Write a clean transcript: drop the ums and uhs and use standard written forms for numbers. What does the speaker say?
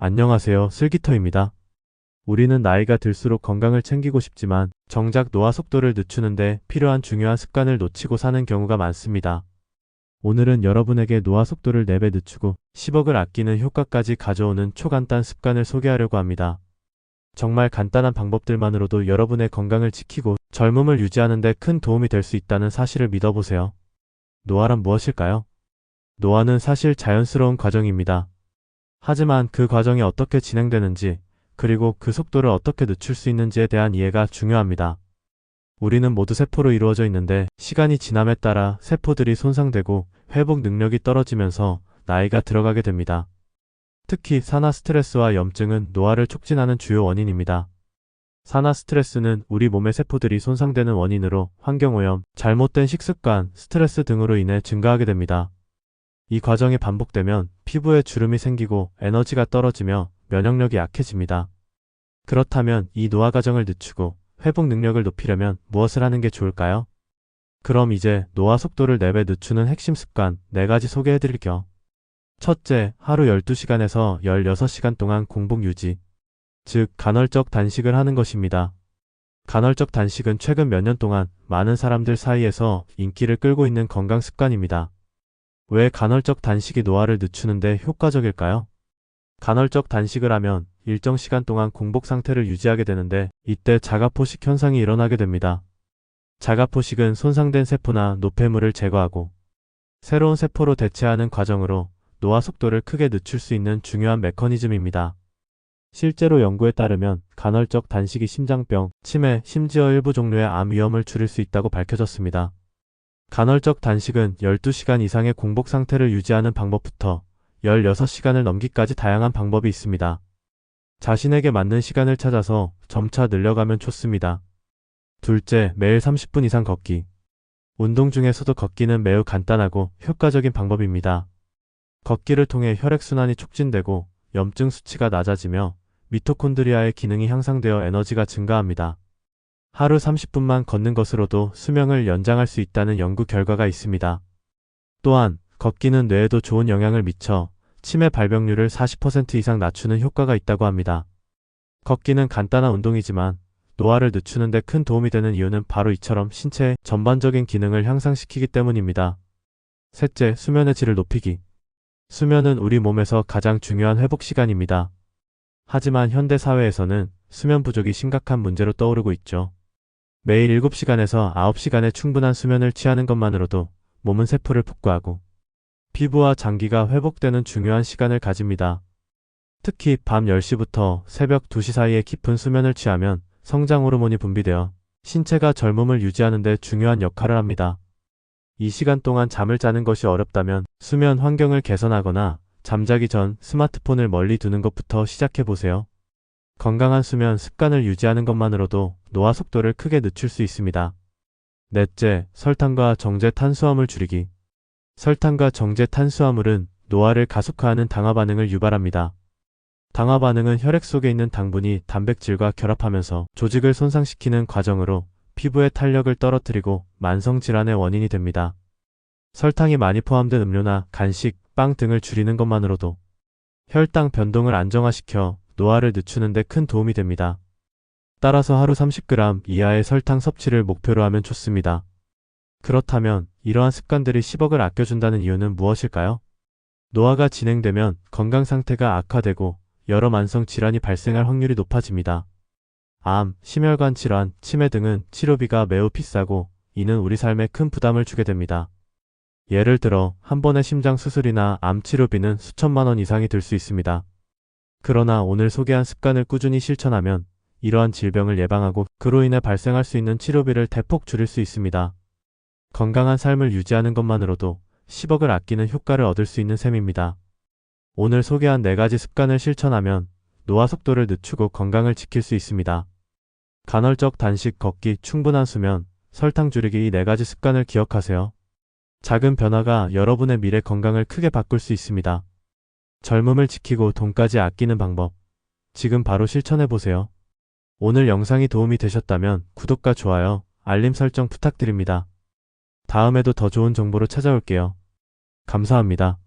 안녕하세요. 슬기터입니다. 우리는 나이가 들수록 건강을 챙기고 싶지만 정작 노화 속도를 늦추는데 필요한 중요한 습관을 놓치고 사는 경우가 많습니다. 오늘은 여러분에게 노화 속도를 4배 늦추고 10억을 아끼는 효과까지 가져오는 초간단 습관을 소개하려고 합니다. 정말 간단한 방법들만으로도 여러분의 건강을 지키고 젊음을 유지하는 데 큰 도움이 될 수 있다는 사실을 믿어보세요. 노화란 무엇일까요? 노화는 사실 자연스러운 과정입니다. 하지만 그 과정이 어떻게 진행되는지, 그리고 그 속도를 어떻게 늦출 수 있는지에 대한 이해가 중요합니다. 우리는 모두 세포로 이루어져 있는데 시간이 지남에 따라 세포들이 손상되고 회복 능력이 떨어지면서 나이가 들어가게 됩니다. 특히 산화 스트레스와 염증은 노화를 촉진하는 주요 원인입니다. 산화 스트레스는 우리 몸의 세포들이 손상되는 원인으로 환경오염, 잘못된 식습관, 스트레스 등으로 인해 증가하게 됩니다. 이 과정이 반복되면 피부에 주름이 생기고 에너지가 떨어지며 면역력이 약해집니다. 그렇다면 이 노화 과정을 늦추고 회복 능력을 높이려면 무엇을 하는 게 좋을까요? 그럼 이제 노화 속도를 4배 늦추는 핵심 습관 4가지 소개해드릴게요. 첫째, 하루 12시간에서 16시간 동안 공복 유지, 즉 간헐적 단식을 하는 것입니다. 간헐적 단식은 최근 몇 년 동안 많은 사람들 사이에서 인기를 끌고 있는 건강 습관입니다. 왜 간헐적 단식이 노화를 늦추는데 효과적일까요? 간헐적 단식을 하면 일정 시간 동안 공복 상태를 유지하게 되는데 이때 자가포식 현상이 일어나게 됩니다. 자가포식은 손상된 세포나 노폐물을 제거하고 새로운 세포로 대체하는 과정으로 노화 속도를 크게 늦출 수 있는 중요한 메커니즘입니다. 실제로 연구에 따르면 간헐적 단식이 심장병, 치매, 심지어 일부 종류의 암 위험을 줄일 수 있다고 밝혀졌습니다. 간헐적 단식은 12시간 이상의 공복 상태를 유지하는 방법부터 16시간을 넘기까지 다양한 방법이 있습니다. 자신에게 맞는 시간을 찾아서 점차 늘려가면 좋습니다. 둘째, 매일 30분 이상 걷기. 운동 중에서도 걷기는 매우 간단하고 효과적인 방법입니다. 걷기를 통해 혈액순환이 촉진되고 염증 수치가 낮아지며 미토콘드리아의 기능이 향상되어 에너지가 증가합니다. 하루 30분만 걷는 것으로도 수명을 연장할 수 있다는 연구 결과가 있습니다. 또한 걷기는 뇌에도 좋은 영향을 미쳐 치매 발병률을 40% 이상 낮추는 효과가 있다고 합니다. 걷기는 간단한 운동이지만 노화를 늦추는 데 큰 도움이 되는 이유는 바로 이처럼 신체의 전반적인 기능을 향상시키기 때문입니다. 셋째, 수면의 질을 높이기. 수면은 우리 몸에서 가장 중요한 회복 시간입니다. 하지만 현대 사회에서는 수면 부족이 심각한 문제로 떠오르고 있죠. 매일 7시간에서 9시간의 충분한 수면을 취하는 것만으로도 몸은 세포를 복구하고 피부와 장기가 회복되는 중요한 시간을 가집니다. 특히 밤 10시부터 새벽 2시 사이에 깊은 수면을 취하면 성장 호르몬이 분비되어 신체가 젊음을 유지하는 데 중요한 역할을 합니다. 이 시간 동안 잠을 자는 것이 어렵다면 수면 환경을 개선하거나 잠자기 전 스마트폰을 멀리 두는 것부터 시작해보세요. 건강한 수면 습관을 유지하는 것만으로도 노화 속도를 크게 늦출 수 있습니다. 넷째, 설탕과 정제 탄수화물 줄이기. 설탕과 정제 탄수화물은 노화를 가속화하는 당화 반응을 유발합니다. 당화 반응은 혈액 속에 있는 당분이 단백질과 결합하면서 조직을 손상시키는 과정으로 피부의 탄력을 떨어뜨리고 만성 질환의 원인이 됩니다. 설탕이 많이 포함된 음료나 간식, 빵 등을 줄이는 것만으로도 혈당 변동을 안정화시켜 노화를 늦추는 데 큰 도움이 됩니다. 따라서 하루 30g 이하의 설탕 섭취를 목표로 하면 좋습니다. 그렇다면 이러한 습관들이 10억을 아껴준다는 이유는 무엇일까요? 노화가 진행되면 건강 상태가 악화되고 여러 만성 질환이 발생할 확률이 높아집니다. 암, 심혈관 질환, 치매 등은 치료비가 매우 비싸고 이는 우리 삶에 큰 부담을 주게 됩니다. 예를 들어 한 번의 심장 수술이나 암 치료비는 수천만 원 이상이 들 수 있습니다. 그러나 오늘 소개한 습관을 꾸준히 실천하면 이러한 질병을 예방하고 그로 인해 발생할 수 있는 치료비를 대폭 줄일 수 있습니다. 건강한 삶을 유지하는 것만으로도 10억을 아끼는 효과를 얻을 수 있는 셈입니다. 오늘 소개한 4가지 습관을 실천하면 노화 속도를 늦추고 건강을 지킬 수 있습니다. 간헐적 단식, 걷기, 충분한 수면, 설탕 줄이기 이 4가지 습관을 기억하세요. 작은 변화가 여러분의 미래 건강을 크게 바꿀 수 있습니다. 젊음을 지키고 돈까지 아끼는 방법. 지금 바로 실천해보세요. 오늘 영상이 도움이 되셨다면 구독과 좋아요, 알림 설정 부탁드립니다. 다음에도 더 좋은 정보로 찾아올게요. 감사합니다.